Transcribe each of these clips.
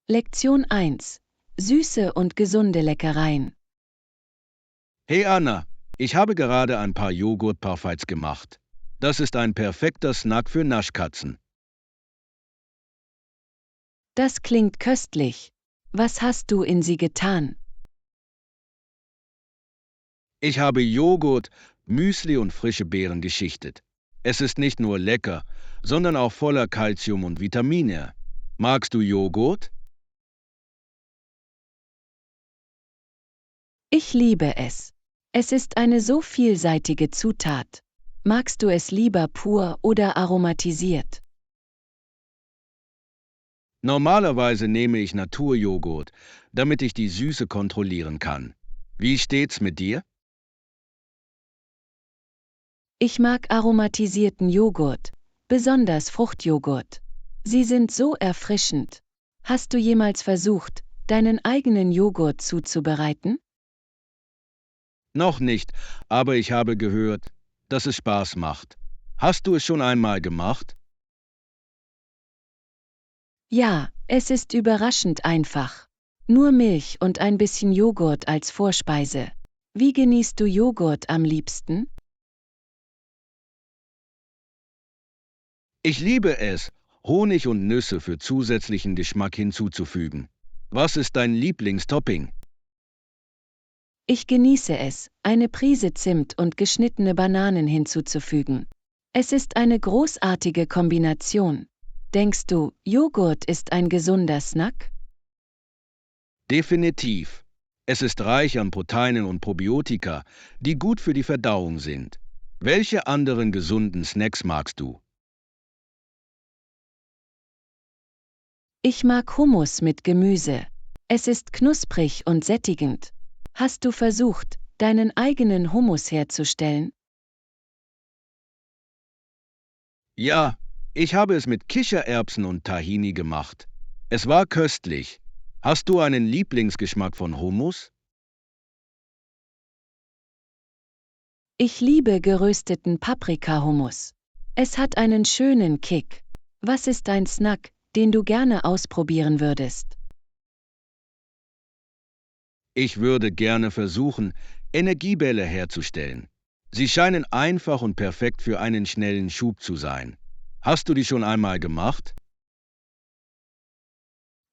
Lektion 1. Süße und gesunde Leckereien. Hey Anna, ich habe gerade ein paar Joghurt-Parfaits gemacht. Das ist ein perfekter Snack für Naschkatzen. Das klingt köstlich. Was hast du in sie getan? Ich habe Joghurt, Müsli und frische Beeren geschichtet. Es ist nicht nur lecker, sondern auch voller Kalzium und Vitamine. Magst du Joghurt? Ich liebe es. Es ist eine so vielseitige Zutat. Magst du es lieber pur oder aromatisiert? Normalerweise nehme ich Naturjoghurt, damit ich die Süße kontrollieren kann. Wie steht's mit dir? Ich mag aromatisierten Joghurt, besonders Fruchtjoghurt. Sie sind so erfrischend. Hast du jemals versucht, deinen eigenen Joghurt zuzubereiten? Noch nicht, aber ich habe gehört, dass es Spaß macht. Hast du es schon einmal gemacht? Ja, es ist überraschend einfach. Nur Milch und ein bisschen Joghurt als Vorspeise. Wie genießt du Joghurt am liebsten? Ich liebe es, Honig und Nüsse für zusätzlichen Geschmack hinzuzufügen. Was ist dein Lieblingstopping? Ich genieße es, eine Prise Zimt und geschnittene Bananen hinzuzufügen. Es ist eine großartige Kombination. Denkst du, Joghurt ist ein gesunder Snack? Definitiv. Es ist reich an Proteinen und Probiotika, die gut für die Verdauung sind. Welche anderen gesunden Snacks magst du? Ich mag Hummus mit Gemüse. Es ist knusprig und sättigend. Hast du versucht, deinen eigenen Hummus herzustellen? Ja, ich habe es mit Kichererbsen und Tahini gemacht. Es war köstlich. Hast du einen Lieblingsgeschmack von Hummus? Ich liebe gerösteten Paprika-Hummus. Es hat einen schönen Kick. Was ist ein Snack, den du gerne ausprobieren würdest? Ich würde gerne versuchen, Energiebälle herzustellen. Sie scheinen einfach und perfekt für einen schnellen Schub zu sein. Hast du die schon einmal gemacht?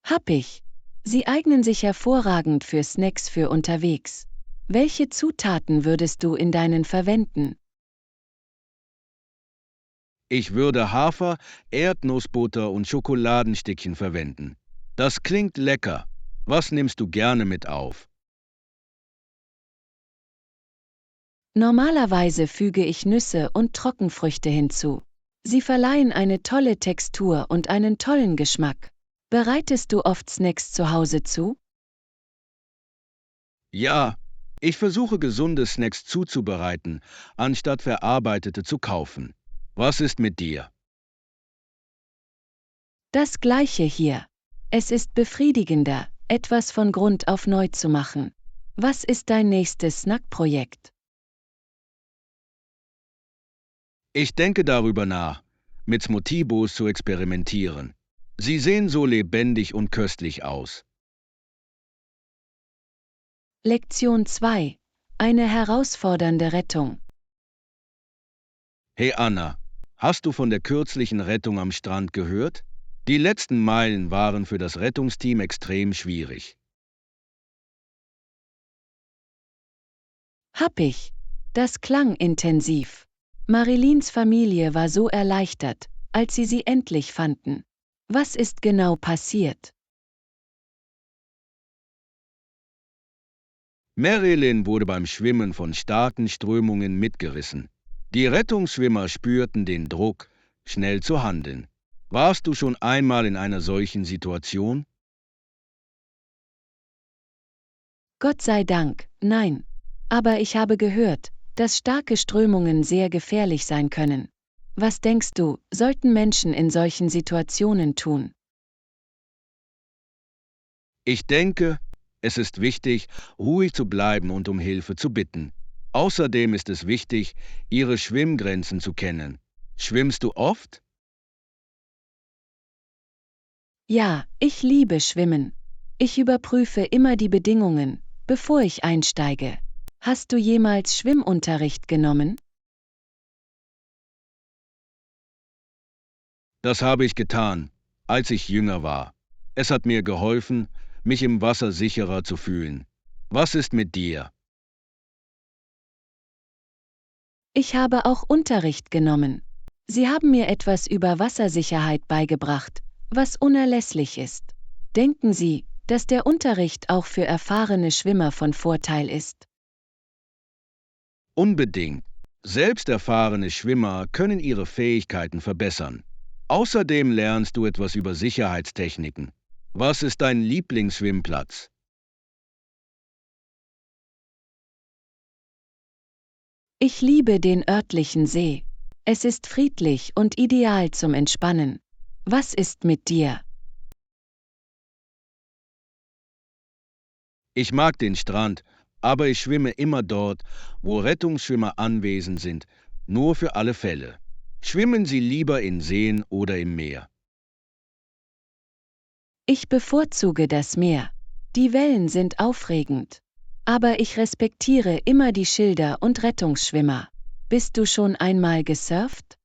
Hab ich. Sie eignen sich hervorragend für Snacks für unterwegs. Welche Zutaten würdest du in deinen verwenden? Ich würde Hafer, Erdnussbutter und Schokoladenstückchen verwenden. Das klingt lecker. Was nimmst du gerne mit auf? Normalerweise füge ich Nüsse und Trockenfrüchte hinzu. Sie verleihen eine tolle Textur und einen tollen Geschmack. Bereitest du oft Snacks zu Hause zu? Ja, ich versuche gesunde Snacks zuzubereiten, anstatt verarbeitete zu kaufen. Was ist mit dir? Das gleiche hier. Es ist befriedigender, etwas von Grund auf neu zu machen. Was ist dein nächstes Snackprojekt? Ich denke darüber nach, mit Smoothie-Bowls zu experimentieren. Sie sehen so lebendig und köstlich aus. Lektion 2. Eine herausfordernde Rettung. Hey Anna, hast du von der kürzlichen Rettung am Strand gehört? Die letzten Meilen waren für das Rettungsteam extrem schwierig. Hab ich. Das klang intensiv. Marilins Familie war so erleichtert, als sie endlich fanden. Was ist genau passiert? Marilyn wurde beim Schwimmen von starken Strömungen mitgerissen. Die Rettungsschwimmer spürten den Druck, schnell zu handeln. Warst du schon einmal in einer solchen Situation? Gott sei Dank, nein. Aber ich habe gehört, dass starke Strömungen sehr gefährlich sein können. Was denkst du, sollten Menschen in solchen Situationen tun? Ich denke, es ist wichtig, ruhig zu bleiben und um Hilfe zu bitten. Außerdem ist es wichtig, ihre Schwimmgrenzen zu kennen. Schwimmst du oft? Ja, ich liebe Schwimmen. Ich überprüfe immer die Bedingungen, bevor ich einsteige. Hast du jemals Schwimmunterricht genommen? Das habe ich getan, als ich jünger war. Es hat mir geholfen, mich im Wasser sicherer zu fühlen. Was ist mit dir? Ich habe auch Unterricht genommen. Sie haben mir etwas über Wassersicherheit beigebracht, was unerlässlich ist. Denken Sie, dass der Unterricht auch für erfahrene Schwimmer von Vorteil ist? Unbedingt. Selbst erfahrene Schwimmer können ihre Fähigkeiten verbessern. Außerdem lernst du etwas über Sicherheitstechniken. Was ist dein Lieblingsschwimmplatz? Ich liebe den örtlichen See. Es ist friedlich und ideal zum Entspannen. Was ist mit dir? Ich mag den Strand, aber ich schwimme immer dort, wo Rettungsschwimmer anwesend sind, nur für alle Fälle. Schwimmen Sie lieber in Seen oder im Meer? Ich bevorzuge das Meer. Die Wellen sind aufregend. Aber ich respektiere immer die Schilder und Rettungsschwimmer. Bist du schon einmal gesurft?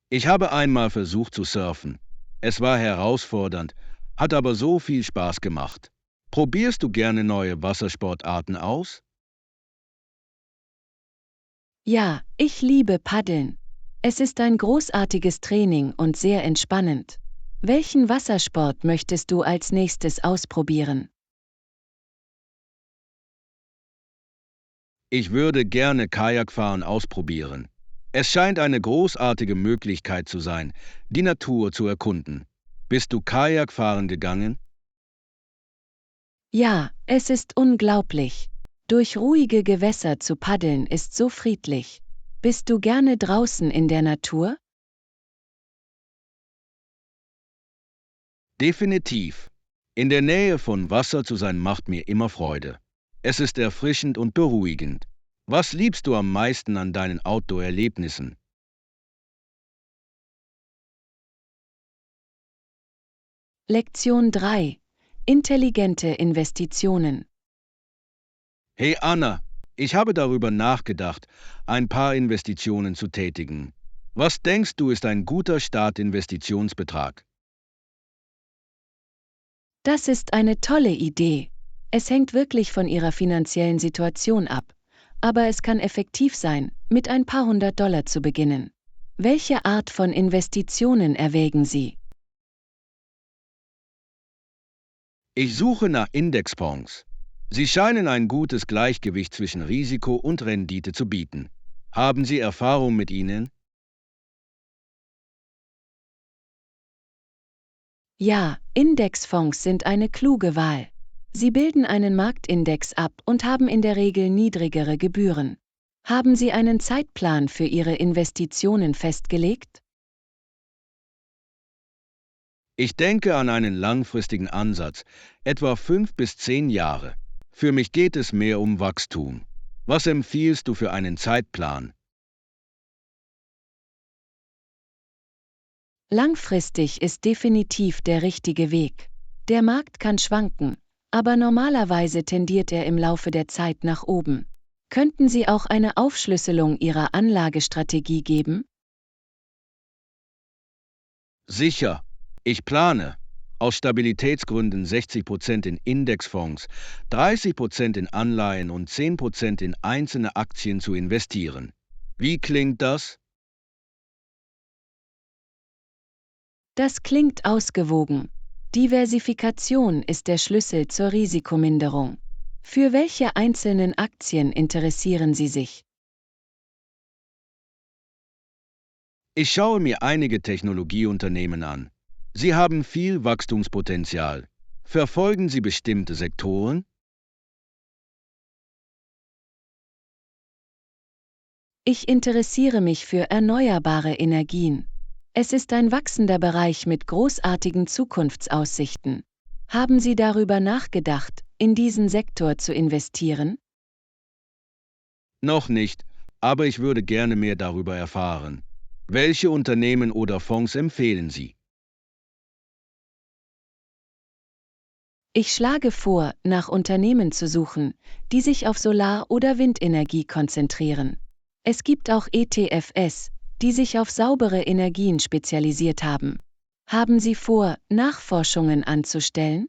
Ich habe einmal versucht zu surfen. Es war herausfordernd, hat aber so viel Spaß gemacht. Probierst du gerne neue Wassersportarten aus? Ja, ich liebe Paddeln. Es ist ein großartiges Training und sehr entspannend. Welchen Wassersport möchtest du als nächstes ausprobieren? Ich würde gerne Kajakfahren ausprobieren. Es scheint eine großartige Möglichkeit zu sein, die Natur zu erkunden. Bist du Kajakfahren gegangen? Ja, es ist unglaublich. Durch ruhige Gewässer zu paddeln ist so friedlich. Bist du gerne draußen in der Natur? Definitiv. In der Nähe von Wasser zu sein macht mir immer Freude. Es ist erfrischend und beruhigend. Was liebst du am meisten an deinen Outdoor-Erlebnissen? Lektion 3. Intelligente Investitionen. Hey Anna, ich habe darüber nachgedacht, ein paar Investitionen zu tätigen. Was denkst du, ist ein guter Startinvestitionsbetrag? Das ist eine tolle Idee. Es hängt wirklich von Ihrer finanziellen Situation ab. Aber es kann effektiv sein, mit ein paar $100 zu beginnen. Welche Art von Investitionen erwägen Sie? Ich suche nach Indexfonds. Sie scheinen ein gutes Gleichgewicht zwischen Risiko und Rendite zu bieten. Haben Sie Erfahrung mit ihnen? Ja, Indexfonds sind eine kluge Wahl. Sie bilden einen Marktindex ab und haben in der Regel niedrigere Gebühren. Haben Sie einen Zeitplan für Ihre Investitionen festgelegt? Ich denke an einen langfristigen Ansatz, etwa 5 bis 10 Jahre. Für mich geht es mehr um Wachstum. Was empfiehlst du für einen Zeitplan? Langfristig ist definitiv der richtige Weg. Der Markt kann schwanken, aber normalerweise tendiert er im Laufe der Zeit nach oben. Könnten Sie auch eine Aufschlüsselung Ihrer Anlagestrategie geben? Sicher. Ich plane, aus Stabilitätsgründen 60% in Indexfonds, 30% in Anleihen und 10% in einzelne Aktien zu investieren. Wie klingt das? Das klingt ausgewogen. Diversifikation ist der Schlüssel zur Risikominderung. Für welche einzelnen Aktien interessieren Sie sich? Ich schaue mir einige Technologieunternehmen an. Sie haben viel Wachstumspotenzial. Verfolgen Sie bestimmte Sektoren? Ich interessiere mich für erneuerbare Energien. Es ist ein wachsender Bereich mit großartigen Zukunftsaussichten. Haben Sie darüber nachgedacht, in diesen Sektor zu investieren? Noch nicht, aber ich würde gerne mehr darüber erfahren. Welche Unternehmen oder Fonds empfehlen Sie? Ich schlage vor, nach Unternehmen zu suchen, die sich auf Solar- oder Windenergie konzentrieren. Es gibt auch ETFs, die sich auf saubere Energien spezialisiert haben. Haben Sie vor, Nachforschungen anzustellen?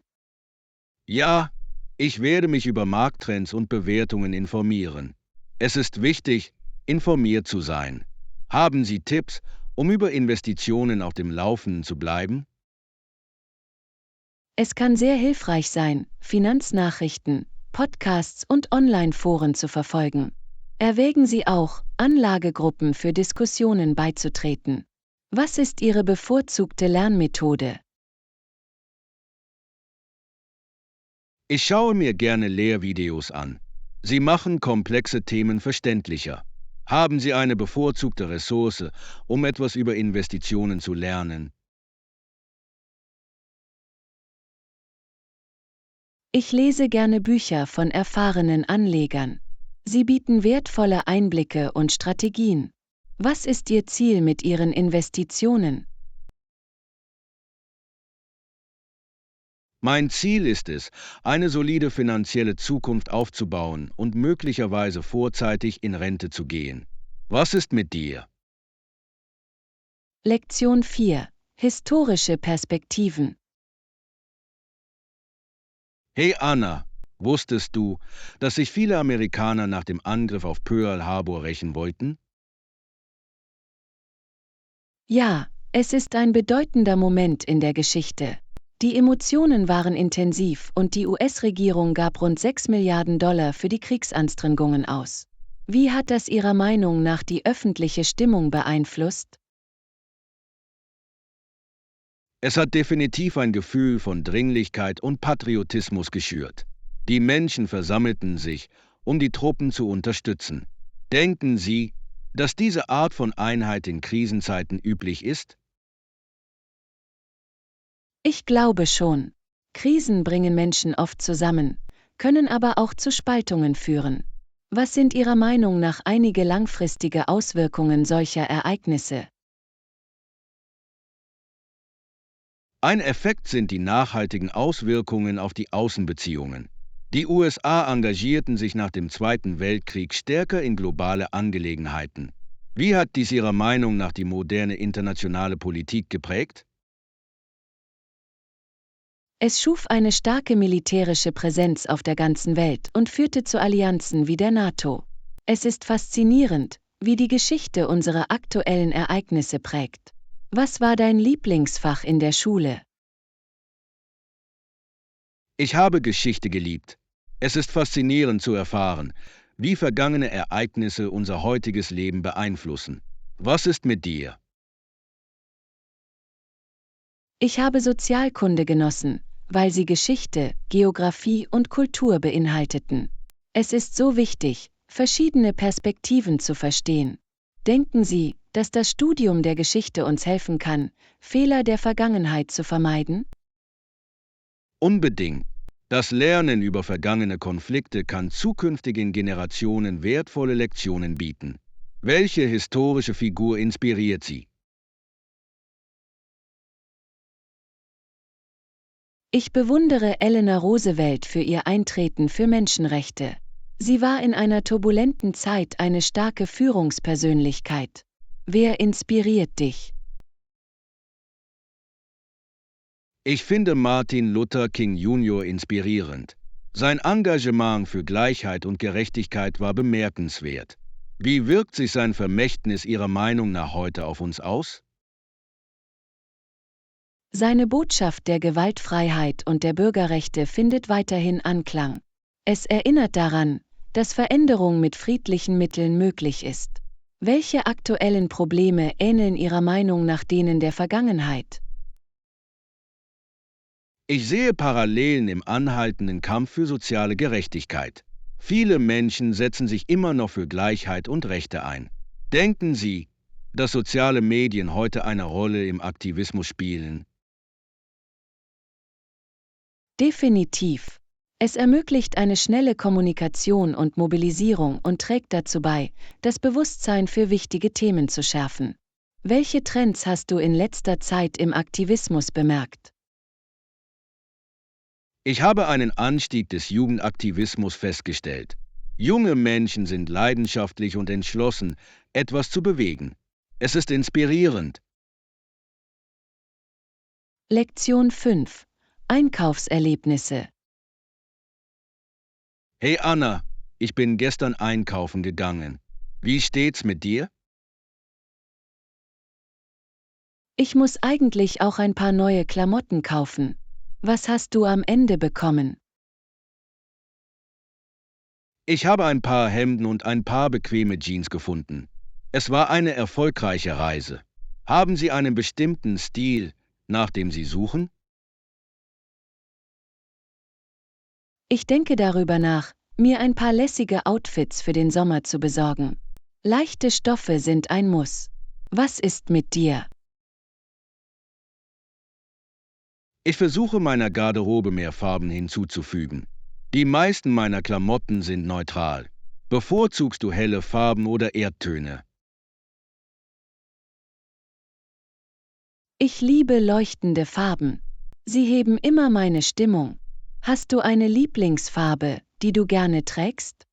Ja, ich werde mich über Markttrends und Bewertungen informieren. Es ist wichtig, informiert zu sein. Haben Sie Tipps, um über Investitionen auf dem Laufenden zu bleiben? Es kann sehr hilfreich sein, Finanznachrichten, Podcasts und Online-Foren zu verfolgen. Erwägen Sie auch, Anlagegruppen für Diskussionen beizutreten. Was ist Ihre bevorzugte Lernmethode? Ich schaue mir gerne Lehrvideos an. Sie machen komplexe Themen verständlicher. Haben Sie eine bevorzugte Ressource, um etwas über Investitionen zu lernen? Ich lese gerne Bücher von erfahrenen Anlegern. Sie bieten wertvolle Einblicke und Strategien. Was ist Ihr Ziel mit Ihren Investitionen? Mein Ziel ist es, eine solide finanzielle Zukunft aufzubauen und möglicherweise vorzeitig in Rente zu gehen. Was ist mit dir? Lektion 4. Historische Perspektiven. Hey Anna, wusstest du, dass sich viele Amerikaner nach dem Angriff auf Pearl Harbor rächen wollten? Ja, es ist ein bedeutender Moment in der Geschichte. Die Emotionen waren intensiv und die US-Regierung gab rund 6 Milliarden Dollar für die Kriegsanstrengungen aus. Wie hat das Ihrer Meinung nach die öffentliche Stimmung beeinflusst? Es hat definitiv ein Gefühl von Dringlichkeit und Patriotismus geschürt. Die Menschen versammelten sich, um die Truppen zu unterstützen. Denken Sie, dass diese Art von Einheit in Krisenzeiten üblich ist? Ich glaube schon. Krisen bringen Menschen oft zusammen, können aber auch zu Spaltungen führen. Was sind Ihrer Meinung nach einige langfristige Auswirkungen solcher Ereignisse? Ein Effekt sind die nachhaltigen Auswirkungen auf die Außenbeziehungen. Die USA engagierten sich nach dem Zweiten Weltkrieg stärker in globale Angelegenheiten. Wie hat dies Ihrer Meinung nach die moderne internationale Politik geprägt? Es schuf eine starke militärische Präsenz auf der ganzen Welt und führte zu Allianzen wie der NATO. Es ist faszinierend, wie die Geschichte unsere aktuellen Ereignisse prägt. Was war dein Lieblingsfach in der Schule? Ich habe Geschichte geliebt. Es ist faszinierend zu erfahren, wie vergangene Ereignisse unser heutiges Leben beeinflussen. Was ist mit dir? Ich habe Sozialkunde genossen, weil sie Geschichte, Geographie und Kultur beinhalteten. Es ist so wichtig, verschiedene Perspektiven zu verstehen. Denken Sie, dass das Studium der Geschichte uns helfen kann, Fehler der Vergangenheit zu vermeiden? Unbedingt. Das Lernen über vergangene Konflikte kann zukünftigen Generationen wertvolle Lektionen bieten. Welche historische Figur inspiriert Sie? Ich bewundere Eleanor Roosevelt für ihr Eintreten für Menschenrechte. Sie war in einer turbulenten Zeit eine starke Führungspersönlichkeit. Wer inspiriert dich? Ich finde Martin Luther King Jr. inspirierend. Sein Engagement für Gleichheit und Gerechtigkeit war bemerkenswert. Wie wirkt sich sein Vermächtnis Ihrer Meinung nach heute auf uns aus? Seine Botschaft der Gewaltfreiheit und der Bürgerrechte findet weiterhin Anklang. Es erinnert daran, dass Veränderung mit friedlichen Mitteln möglich ist. Welche aktuellen Probleme ähneln Ihrer Meinung nach denen der Vergangenheit? Ich sehe Parallelen im anhaltenden Kampf für soziale Gerechtigkeit. Viele Menschen setzen sich immer noch für Gleichheit und Rechte ein. Denken Sie, dass soziale Medien heute eine Rolle im Aktivismus spielen? Definitiv. Es ermöglicht eine schnelle Kommunikation und Mobilisierung und trägt dazu bei, das Bewusstsein für wichtige Themen zu schärfen. Welche Trends hast du in letzter Zeit im Aktivismus bemerkt? Ich habe einen Anstieg des Jugendaktivismus festgestellt. Junge Menschen sind leidenschaftlich und entschlossen, etwas zu bewegen. Es ist inspirierend. Lektion 5. Einkaufserlebnisse. Hey Anna, ich bin gestern einkaufen gegangen. Wie steht's mit dir? Ich muss eigentlich auch ein paar neue Klamotten kaufen. Was hast du am Ende bekommen? Ich habe ein paar Hemden und ein paar bequeme Jeans gefunden. Es war eine erfolgreiche Reise. Haben Sie einen bestimmten Stil, nach dem Sie suchen? Ich denke darüber nach, mir ein paar lässige Outfits für den Sommer zu besorgen. Leichte Stoffe sind ein Muss. Was ist mit dir? Ich versuche meiner Garderobe mehr Farben hinzuzufügen. Die meisten meiner Klamotten sind neutral. Bevorzugst du helle Farben oder Erdtöne? Ich liebe leuchtende Farben. Sie heben immer meine Stimmung. Hast du eine Lieblingsfarbe, die du gerne trägst?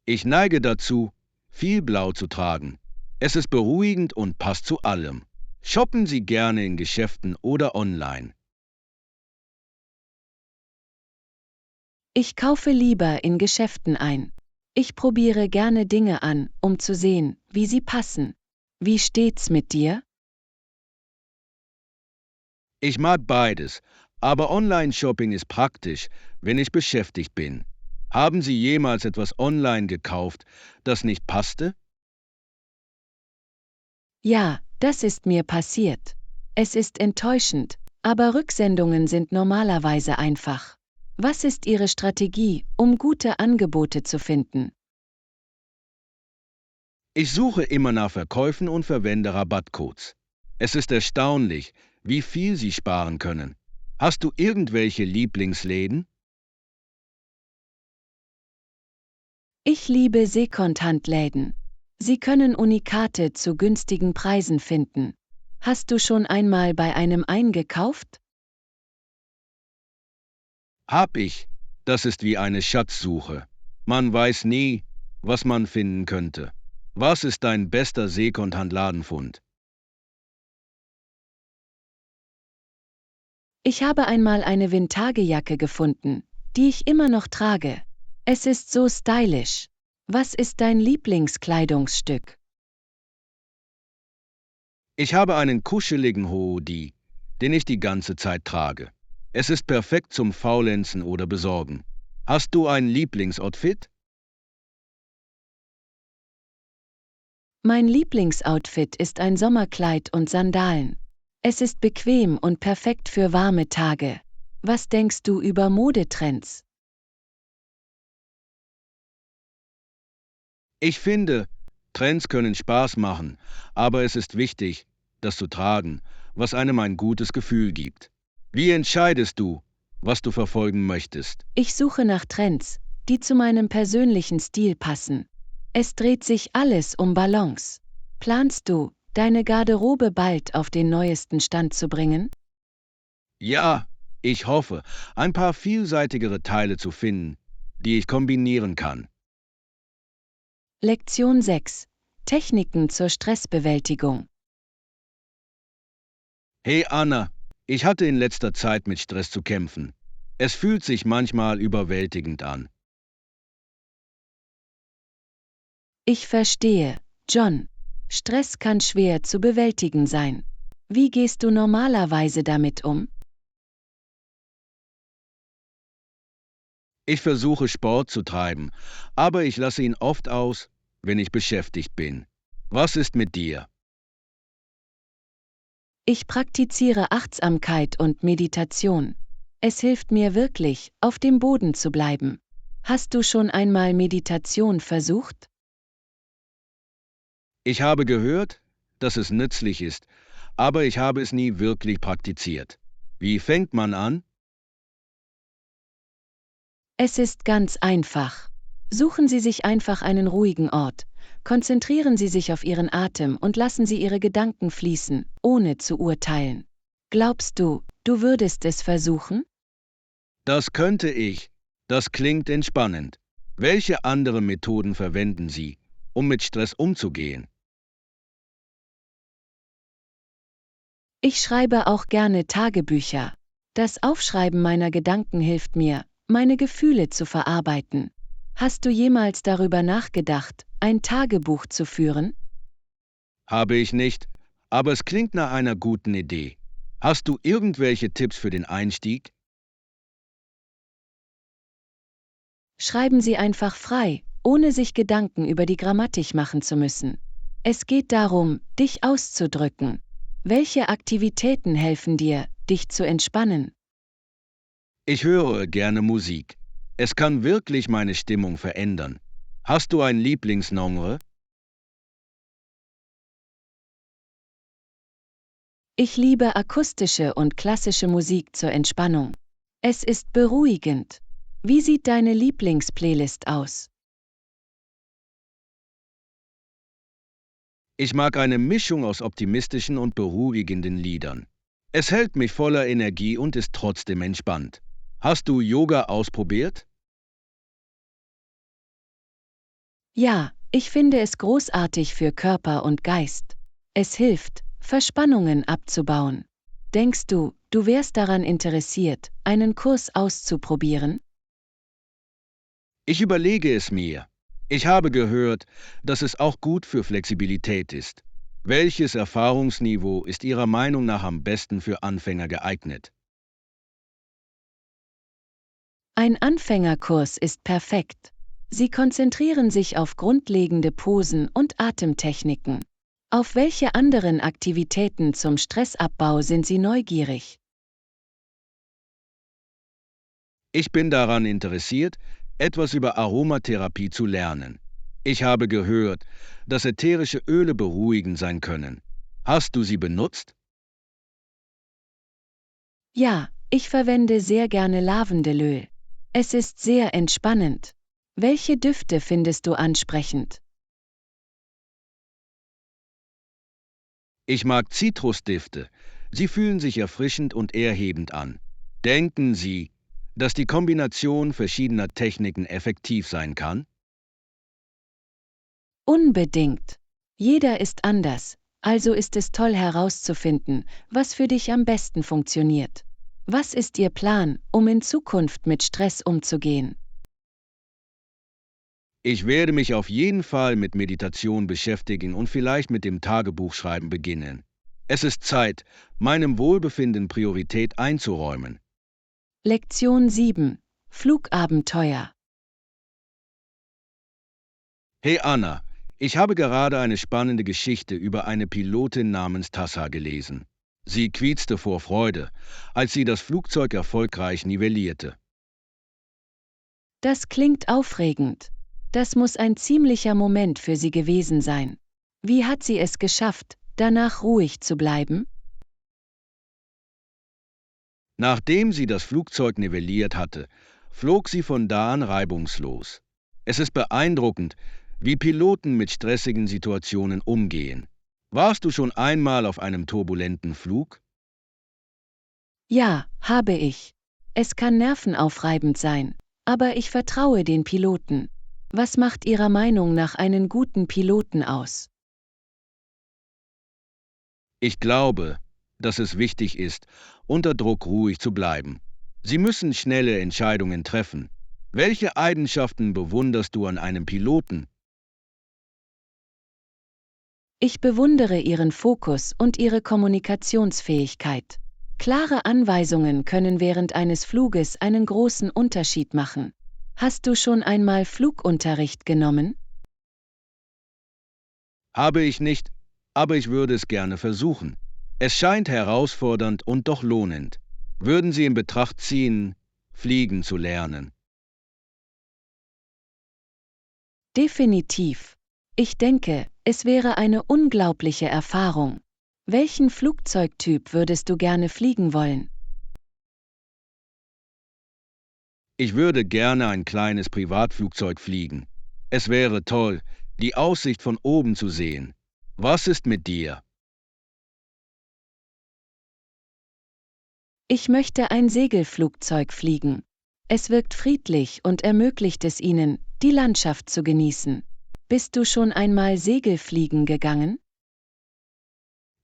Ich neige dazu, viel Blau zu tragen. Es ist beruhigend und passt zu allem. Shoppen Sie gerne in Geschäften oder online. Ich kaufe lieber in Geschäften ein. Ich probiere gerne Dinge an, um zu sehen, wie sie passen. Wie steht's mit dir? Ich mag beides, aber Online-Shopping ist praktisch, wenn ich beschäftigt bin. Haben Sie jemals etwas online gekauft, das nicht passte? Ja, das ist mir passiert. Es ist enttäuschend, aber Rücksendungen sind normalerweise einfach. Was ist Ihre Strategie, um gute Angebote zu finden? Ich suche immer nach Verkäufen und verwende Rabattcodes. Es ist erstaunlich, wie viel Sie sparen können. Hast du irgendwelche Lieblingsläden? Ich liebe Second-Hand-Läden. Sie können Unikate zu günstigen Preisen finden. Hast du schon einmal bei einem eingekauft? Hab ich. Das ist wie eine Schatzsuche. Man weiß nie, was man finden könnte. Was ist dein bester Secondhand-Ladenfund? Ich habe einmal eine Vintage-Jacke gefunden, die ich immer noch trage. Es ist so stylisch. Was ist dein Lieblingskleidungsstück? Ich habe einen kuscheligen Hoodie, den ich die ganze Zeit trage. Es ist perfekt zum Faulenzen oder Besorgen. Hast du ein Lieblingsoutfit? Mein Lieblingsoutfit ist ein Sommerkleid und Sandalen. Es ist bequem und perfekt für warme Tage. Was denkst du über Modetrends? Ich finde, Trends können Spaß machen, aber es ist wichtig, das zu tragen, was einem ein gutes Gefühl gibt. Wie entscheidest du, was du verfolgen möchtest? Ich suche nach Trends, die zu meinem persönlichen Stil passen. Es dreht sich alles um Balance. Planst du, deine Garderobe bald auf den neuesten Stand zu bringen? Ja, ich hoffe, ein paar vielseitigere Teile zu finden, die ich kombinieren kann. Lektion 6. Techniken zur Stressbewältigung. Hey Anna, ich hatte in letzter Zeit mit Stress zu kämpfen. Es fühlt sich manchmal überwältigend an. Ich verstehe, John. Stress kann schwer zu bewältigen sein. Wie gehst du normalerweise damit um? Ich versuche Sport zu treiben, aber ich lasse ihn oft aus, wenn ich beschäftigt bin. Was ist mit dir? Ich praktiziere Achtsamkeit und Meditation. Es hilft mir wirklich, auf dem Boden zu bleiben. Hast du schon einmal Meditation versucht? Ich habe gehört, dass es nützlich ist, aber ich habe es nie wirklich praktiziert. Wie fängt man an? Es ist ganz einfach. Suchen Sie sich einfach einen ruhigen Ort, konzentrieren Sie sich auf Ihren Atem und lassen Sie Ihre Gedanken fließen, ohne zu urteilen. Glaubst du, du würdest es versuchen? Das könnte ich. Das klingt entspannend. Welche andere Methoden verwenden Sie, um mit Stress umzugehen? Ich schreibe auch gerne Tagebücher. Das Aufschreiben meiner Gedanken hilft mir, meine Gefühle zu verarbeiten. Hast du jemals darüber nachgedacht, ein Tagebuch zu führen? Habe ich nicht, aber es klingt nach einer guten Idee. Hast du irgendwelche Tipps für den Einstieg? Schreiben Sie einfach frei, ohne sich Gedanken über die Grammatik machen zu müssen. Es geht darum, dich auszudrücken. Welche Aktivitäten helfen dir, dich zu entspannen? Ich höre gerne Musik. Es kann wirklich meine Stimmung verändern. Hast du ein Lieblingsgenre? Ich liebe akustische und klassische Musik zur Entspannung. Es ist beruhigend. Wie sieht deine Lieblingsplaylist aus? Ich mag eine Mischung aus optimistischen und beruhigenden Liedern. Es hält mich voller Energie und ist trotzdem entspannt. Hast du Yoga ausprobiert? Ja, ich finde es großartig für Körper und Geist. Es hilft, Verspannungen abzubauen. Denkst du, du wärst daran interessiert, einen Kurs auszuprobieren? Ich überlege es mir. Ich habe gehört, dass es auch gut für Flexibilität ist. Welches Erfahrungsniveau ist Ihrer Meinung nach am besten für Anfänger geeignet? Ein Anfängerkurs ist perfekt. Sie konzentrieren sich auf grundlegende Posen und Atemtechniken. Auf welche anderen Aktivitäten zum Stressabbau sind Sie neugierig? Ich bin daran interessiert, etwas über Aromatherapie zu lernen. Ich habe gehört, dass ätherische Öle beruhigend sein können. Hast du sie benutzt? Ja, ich verwende sehr gerne Lavendelöl. Es ist sehr entspannend. Welche Düfte findest du ansprechend? Ich mag Zitrusdifte. Sie fühlen sich erfrischend und erhebend an. Denken Sie, dass die Kombination verschiedener Techniken effektiv sein kann? Unbedingt. Jeder ist anders, also ist es toll herauszufinden, was für dich am besten funktioniert. Was ist Ihr Plan, um in Zukunft mit Stress umzugehen? Ich werde mich auf jeden Fall mit Meditation beschäftigen und vielleicht mit dem Tagebuchschreiben beginnen. Es ist Zeit, meinem Wohlbefinden Priorität einzuräumen. Lektion 7. Flugabenteuer. Hey Anna, ich habe gerade eine spannende Geschichte über eine Pilotin namens Tassa gelesen. Sie quiekste vor Freude, als sie das Flugzeug erfolgreich nivellierte. Das klingt aufregend. Das muss ein ziemlicher Moment für sie gewesen sein. Wie hat sie es geschafft, danach ruhig zu bleiben? Nachdem sie das Flugzeug nivelliert hatte, flog sie von da an reibungslos. Es ist beeindruckend, wie Piloten mit stressigen Situationen umgehen. Warst du schon einmal auf einem turbulenten Flug? Ja, habe ich. Es kann nervenaufreibend sein, aber ich vertraue den Piloten. Was macht Ihrer Meinung nach einen guten Piloten aus? Ich glaube, dass es wichtig ist, unter Druck ruhig zu bleiben. Sie müssen schnelle Entscheidungen treffen. Welche Eigenschaften bewunderst du an einem Piloten? Ich bewundere Ihren Fokus und Ihre Kommunikationsfähigkeit. Klare Anweisungen können während eines Fluges einen großen Unterschied machen. Hast du schon einmal Flugunterricht genommen? Habe ich nicht, aber ich würde es gerne versuchen. Es scheint herausfordernd und doch lohnend. Würden Sie in Betracht ziehen, fliegen zu lernen? Definitiv. Ich denke, es wäre eine unglaubliche Erfahrung. Welchen Flugzeugtyp würdest du gerne fliegen wollen? Ich würde gerne ein kleines Privatflugzeug fliegen. Es wäre toll, die Aussicht von oben zu sehen. Was ist mit dir? Ich möchte ein Segelflugzeug fliegen. Es wirkt friedlich und ermöglicht es Ihnen, die Landschaft zu genießen. Bist du schon einmal Segelfliegen gegangen?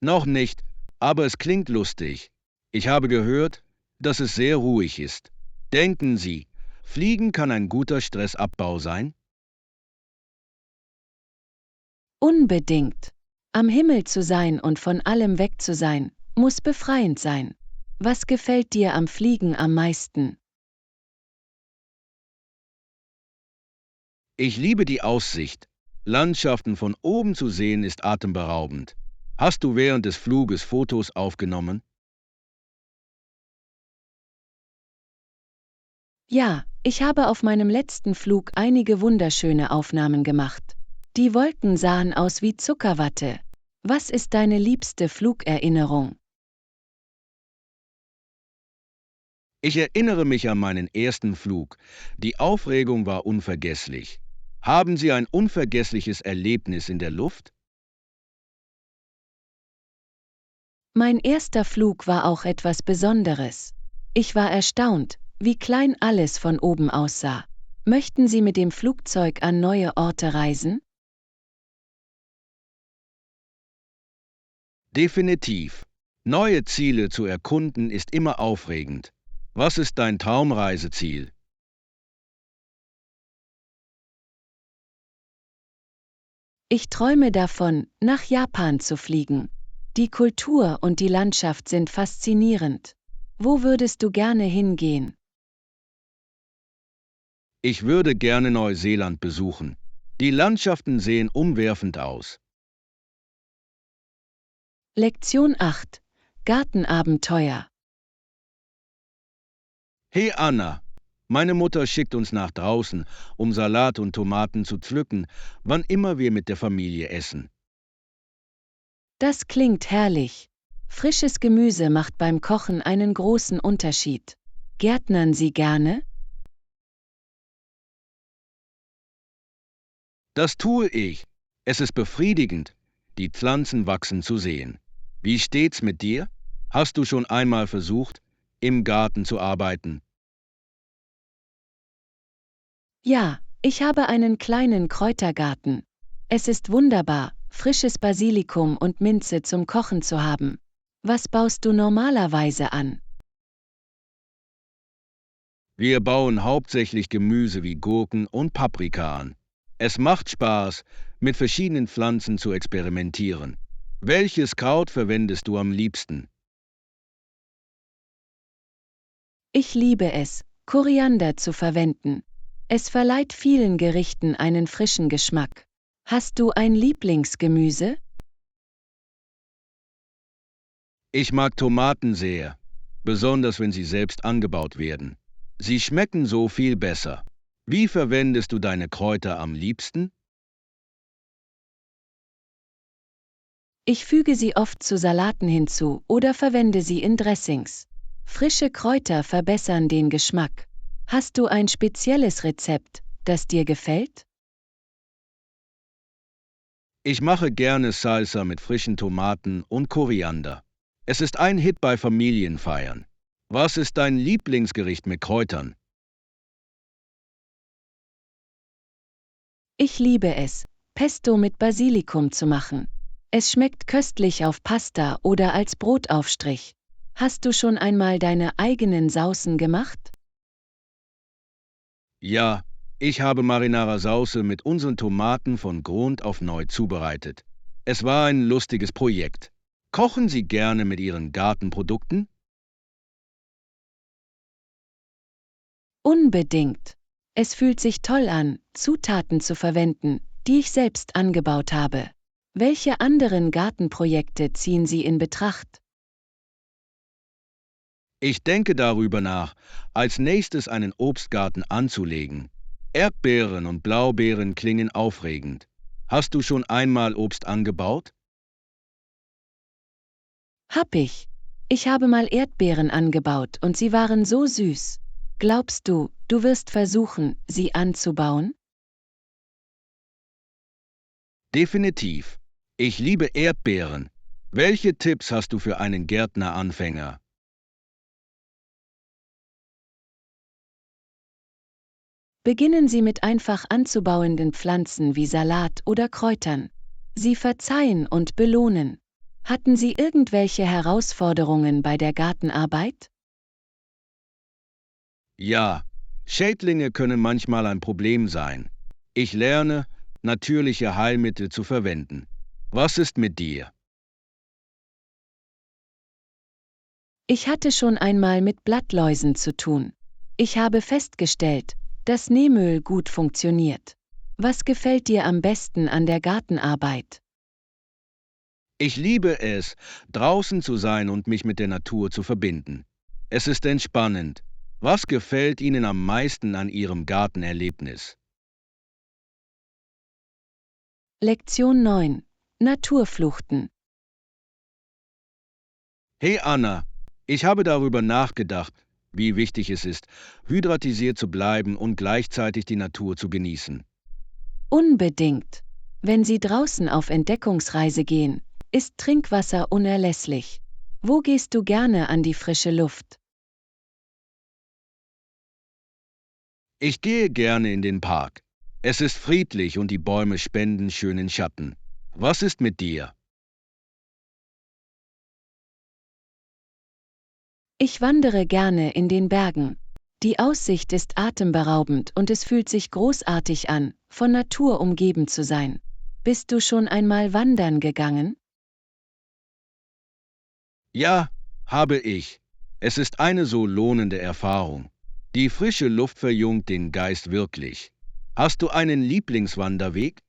Noch nicht, aber es klingt lustig. Ich habe gehört, dass es sehr ruhig ist. Denken Sie, Fliegen kann ein guter Stressabbau sein? Unbedingt. Am Himmel zu sein und von allem weg zu sein, muss befreiend sein. Was gefällt dir am Fliegen am meisten? Ich liebe die Aussicht. Landschaften von oben zu sehen ist atemberaubend. Hast du während des Fluges Fotos aufgenommen? Ja, ich habe auf meinem letzten Flug einige wunderschöne Aufnahmen gemacht. Die Wolken sahen aus wie Zuckerwatte. Was ist deine liebste Flugerinnerung? Ich erinnere mich an meinen ersten Flug. Die Aufregung war unvergesslich. Haben Sie ein unvergessliches Erlebnis in der Luft? Mein erster Flug war auch etwas Besonderes. Ich war erstaunt, wie klein alles von oben aussah. Möchten Sie mit dem Flugzeug an neue Orte reisen? Definitiv. Neue Ziele zu erkunden ist immer aufregend. Was ist dein Traumreiseziel? Ich träume davon, nach Japan zu fliegen. Die Kultur und die Landschaft sind faszinierend. Wo würdest du gerne hingehen? Ich würde gerne Neuseeland besuchen. Die Landschaften sehen umwerfend aus. Lektion 8. Gartenabenteuer. Hey Anna, meine Mutter schickt uns nach draußen, um Salat und Tomaten zu pflücken, wann immer wir mit der Familie essen. Das klingt herrlich. Frisches Gemüse macht beim Kochen einen großen Unterschied. Gärtnern Sie gerne? Das tue ich. Es ist befriedigend, die Pflanzen wachsen zu sehen. Wie steht's mit dir? Hast du schon einmal versucht, im Garten zu arbeiten? Ja, ich habe einen kleinen Kräutergarten. Es ist wunderbar, frisches Basilikum und Minze zum Kochen zu haben. Was baust du normalerweise an? Wir bauen hauptsächlich Gemüse wie Gurken und Paprika an. Es macht Spaß, mit verschiedenen Pflanzen zu experimentieren. Welches Kraut verwendest du am liebsten? Ich liebe es, Koriander zu verwenden. Es verleiht vielen Gerichten einen frischen Geschmack. Hast du ein Lieblingsgemüse? Ich mag Tomaten sehr, besonders wenn sie selbst angebaut werden. Sie schmecken so viel besser. Wie verwendest du deine Kräuter am liebsten? Ich füge sie oft zu Salaten hinzu oder verwende sie in Dressings. Frische Kräuter verbessern den Geschmack. Hast du ein spezielles Rezept, das dir gefällt? Ich mache gerne Salsa mit frischen Tomaten und Koriander. Es ist ein Hit bei Familienfeiern. Was ist dein Lieblingsgericht mit Kräutern? Ich liebe es, Pesto mit Basilikum zu machen. Es schmeckt köstlich auf Pasta oder als Brotaufstrich. Hast du schon einmal deine eigenen Saucen gemacht? Ja, ich habe Marinara-Sauce mit unseren Tomaten von Grund auf neu zubereitet. Es war ein lustiges Projekt. Kochen Sie gerne mit Ihren Gartenprodukten? Unbedingt. Es fühlt sich toll an, Zutaten zu verwenden, die ich selbst angebaut habe. Welche anderen Gartenprojekte ziehen Sie in Betracht? Ich denke darüber nach, als nächstes einen Obstgarten anzulegen. Erdbeeren und Blaubeeren klingen aufregend. Hast du schon einmal Obst angebaut? Hab ich. Ich habe mal Erdbeeren angebaut und sie waren so süß. Glaubst du, du wirst versuchen, sie anzubauen? Definitiv. Ich liebe Erdbeeren. Welche Tipps hast du für einen Gärtneranfänger? Beginnen Sie mit einfach anzubauenden Pflanzen wie Salat oder Kräutern. Sie verzeihen und belohnen. Hatten Sie irgendwelche Herausforderungen bei der Gartenarbeit? Ja, Schädlinge können manchmal ein Problem sein. Ich lerne, natürliche Heilmittel zu verwenden. Was ist mit dir? Ich hatte schon einmal mit Blattläusen zu tun. Ich habe festgestellt, dass Nähmüll gut funktioniert. Was gefällt dir am besten an der Gartenarbeit? Ich liebe es, draußen zu sein und mich mit der Natur zu verbinden. Es ist entspannend. Was gefällt Ihnen am meisten an Ihrem Gartenerlebnis? Lektion 9. Naturfluchten. Hey Anna, ich habe darüber nachgedacht, wie wichtig es ist, hydratisiert zu bleiben und gleichzeitig die Natur zu genießen. Unbedingt. Wenn Sie draußen auf Entdeckungsreise gehen, ist Trinkwasser unerlässlich. Wo gehst du gerne an die frische Luft? Ich gehe gerne in den Park. Es ist friedlich und die Bäume spenden schönen Schatten. Was ist mit dir? Ich wandere gerne in den Bergen. Die Aussicht ist atemberaubend und es fühlt sich großartig an, von Natur umgeben zu sein. Bist du schon einmal wandern gegangen? Ja, habe ich. Es ist eine so lohnende Erfahrung. Die frische Luft verjüngt den Geist wirklich. Hast du einen Lieblingswanderweg?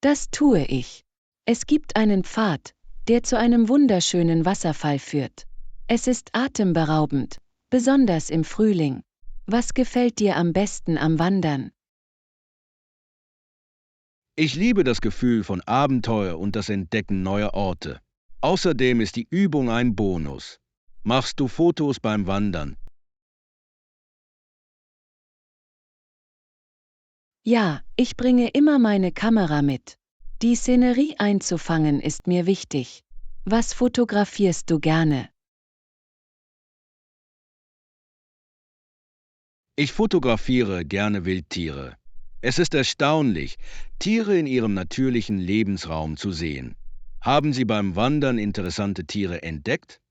Das tue ich. Es gibt einen Pfad, der zu einem wunderschönen Wasserfall führt. Es ist atemberaubend, besonders im Frühling. Was gefällt dir am besten am Wandern? Ich liebe das Gefühl von Abenteuer und das Entdecken neuer Orte. Außerdem ist die Übung ein Bonus. Machst du Fotos beim Wandern? Ja, ich bringe immer meine Kamera mit. Die Szenerie einzufangen ist mir wichtig. Was fotografierst du gerne? Ich fotografiere gerne Wildtiere. Es ist erstaunlich, Tiere in ihrem natürlichen Lebensraum zu sehen. Haben Sie beim Wandern interessante Tiere entdeckt?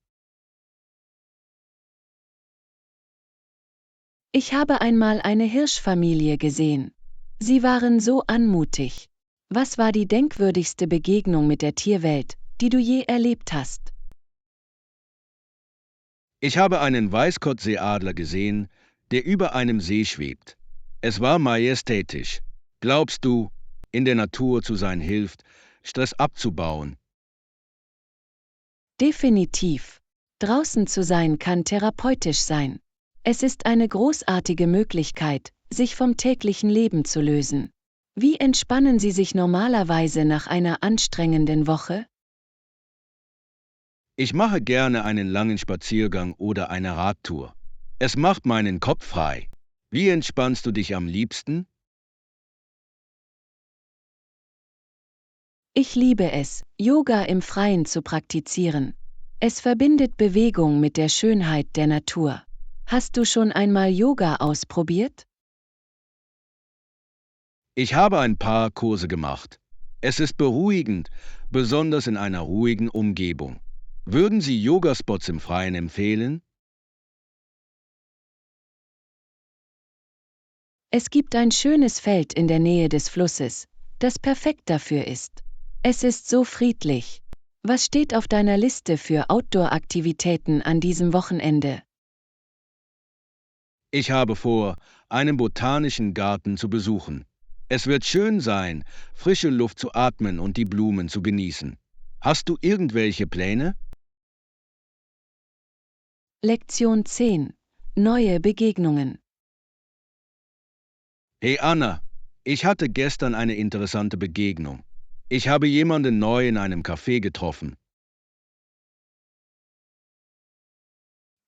Ich habe einmal eine Hirschfamilie gesehen. Sie waren so anmutig. Was war die denkwürdigste Begegnung mit der Tierwelt, die du je erlebt hast? Ich habe einen Weißkottseeadler gesehen, der über einem See schwebt. Es war majestätisch. Glaubst du, in der Natur zu sein hilft, Stress abzubauen? Definitiv. Draußen zu sein kann therapeutisch sein. Es ist eine großartige Möglichkeit, sich vom täglichen Leben zu lösen. Wie entspannen Sie sich normalerweise nach einer anstrengenden Woche? Ich mache gerne einen langen Spaziergang oder eine Radtour. Es macht meinen Kopf frei. Wie entspannst du dich am liebsten? Ich liebe es, Yoga im Freien zu praktizieren. Es verbindet Bewegung mit der Schönheit der Natur. Hast du schon einmal Yoga ausprobiert? Ich habe ein paar Kurse gemacht. Es ist beruhigend, besonders in einer ruhigen Umgebung. Würden Sie Yogaspots im Freien empfehlen? Es gibt ein schönes Feld in der Nähe des Flusses, das perfekt dafür ist. Es ist so friedlich. Was steht auf deiner Liste für Outdoor-Aktivitäten an diesem Wochenende? Ich habe vor, einen botanischen Garten zu besuchen. Es wird schön sein, frische Luft zu atmen und die Blumen zu genießen. Hast du irgendwelche Pläne? Lektion 10. Neue Begegnungen. Hey Anna, ich hatte gestern eine interessante Begegnung. Ich habe jemanden neu in einem Café getroffen.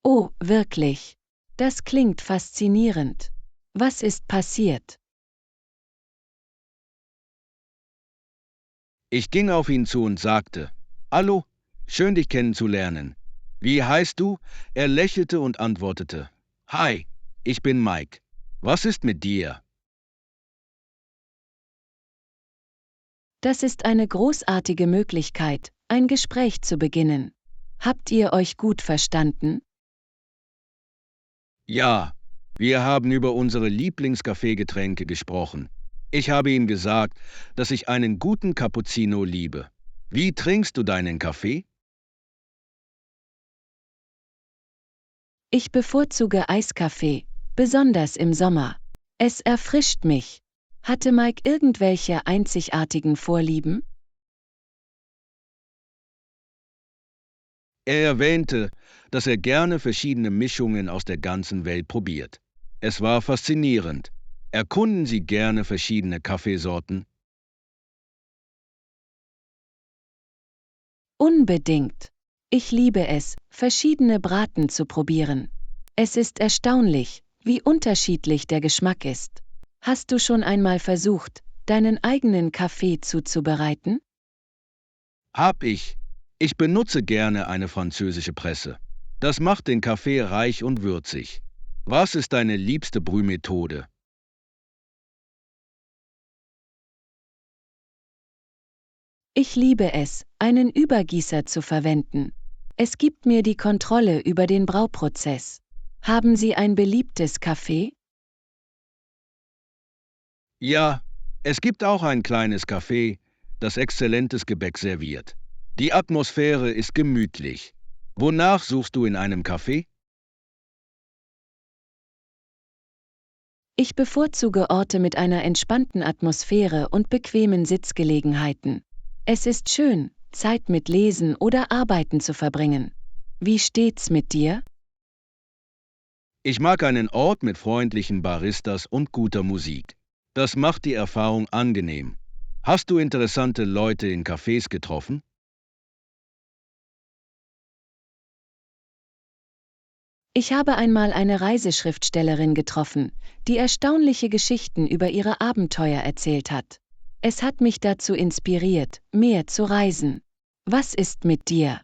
Oh, wirklich. Das klingt faszinierend. Was ist passiert? Ich ging auf ihn zu und sagte, Hallo, schön dich kennenzulernen. Wie heißt du? Er lächelte und antwortete, Hi, ich bin Mike. Was ist mit dir? Das ist eine großartige Möglichkeit, ein Gespräch zu beginnen. Habt ihr euch gut verstanden? Ja, wir haben über unsere Lieblingskaffeegetränke gesprochen. Ich habe ihm gesagt, dass ich einen guten Cappuccino liebe. Wie trinkst du deinen Kaffee? Ich bevorzuge Eiskaffee, besonders im Sommer. Es erfrischt mich. Hatte Mike irgendwelche einzigartigen Vorlieben? Er erwähnte, dass er gerne verschiedene Mischungen aus der ganzen Welt probiert. Es war faszinierend. Erkunden Sie gerne verschiedene Kaffeesorten? Unbedingt. Ich liebe es, verschiedene Braten zu probieren. Es ist erstaunlich, wie unterschiedlich der Geschmack ist. Hast du schon einmal versucht, deinen eigenen Kaffee zuzubereiten? Hab ich. Ich benutze gerne eine französische Presse. Das macht den Kaffee reich und würzig. Was ist deine liebste Brühmethode? Ich liebe es, einen Übergießer zu verwenden. Es gibt mir die Kontrolle über den Brauprozess. Haben Sie ein beliebtes Kaffee? Ja, es gibt auch ein kleines Café, das exzellentes Gebäck serviert. Die Atmosphäre ist gemütlich. Wonach suchst du in einem Café? Ich bevorzuge Orte mit einer entspannten Atmosphäre und bequemen Sitzgelegenheiten. Es ist schön, Zeit mit Lesen oder Arbeiten zu verbringen. Wie steht's mit dir? Ich mag einen Ort mit freundlichen Baristas und guter Musik. Das macht die Erfahrung angenehm. Hast du interessante Leute in Cafés getroffen? Ich habe einmal eine Reiseschriftstellerin getroffen, die erstaunliche Geschichten über ihre Abenteuer erzählt hat. Es hat mich dazu inspiriert, mehr zu reisen. Was ist mit dir?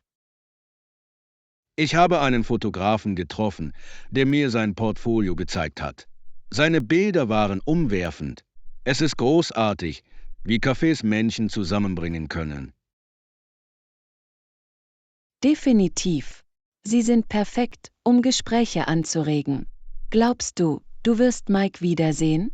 Ich habe einen Fotografen getroffen, der mir sein Portfolio gezeigt hat. Seine Bilder waren umwerfend. Es ist großartig, wie Cafés Menschen zusammenbringen können. Definitiv. Sie sind perfekt, um Gespräche anzuregen. Glaubst du, du wirst Mike wiedersehen?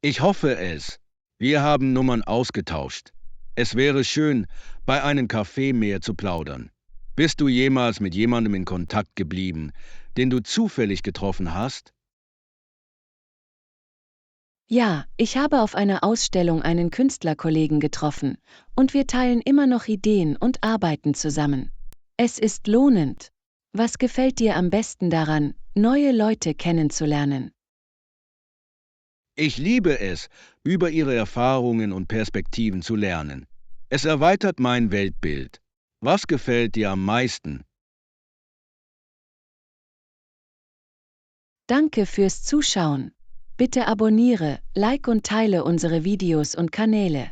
Ich hoffe es. Wir haben Nummern ausgetauscht. Es wäre schön, bei einem Café mehr zu plaudern. Bist du jemals mit jemandem in Kontakt geblieben, den du zufällig getroffen hast? Ja, ich habe auf einer Ausstellung einen Künstlerkollegen getroffen, und wir teilen immer noch Ideen und arbeiten zusammen. Es ist lohnend. Was gefällt dir am besten daran, neue Leute kennenzulernen? Ich liebe es, über ihre Erfahrungen und Perspektiven zu lernen. Es erweitert mein Weltbild. Was gefällt dir am meisten? Danke fürs Zuschauen. Bitte abonniere, like und teile unsere Videos und Kanäle.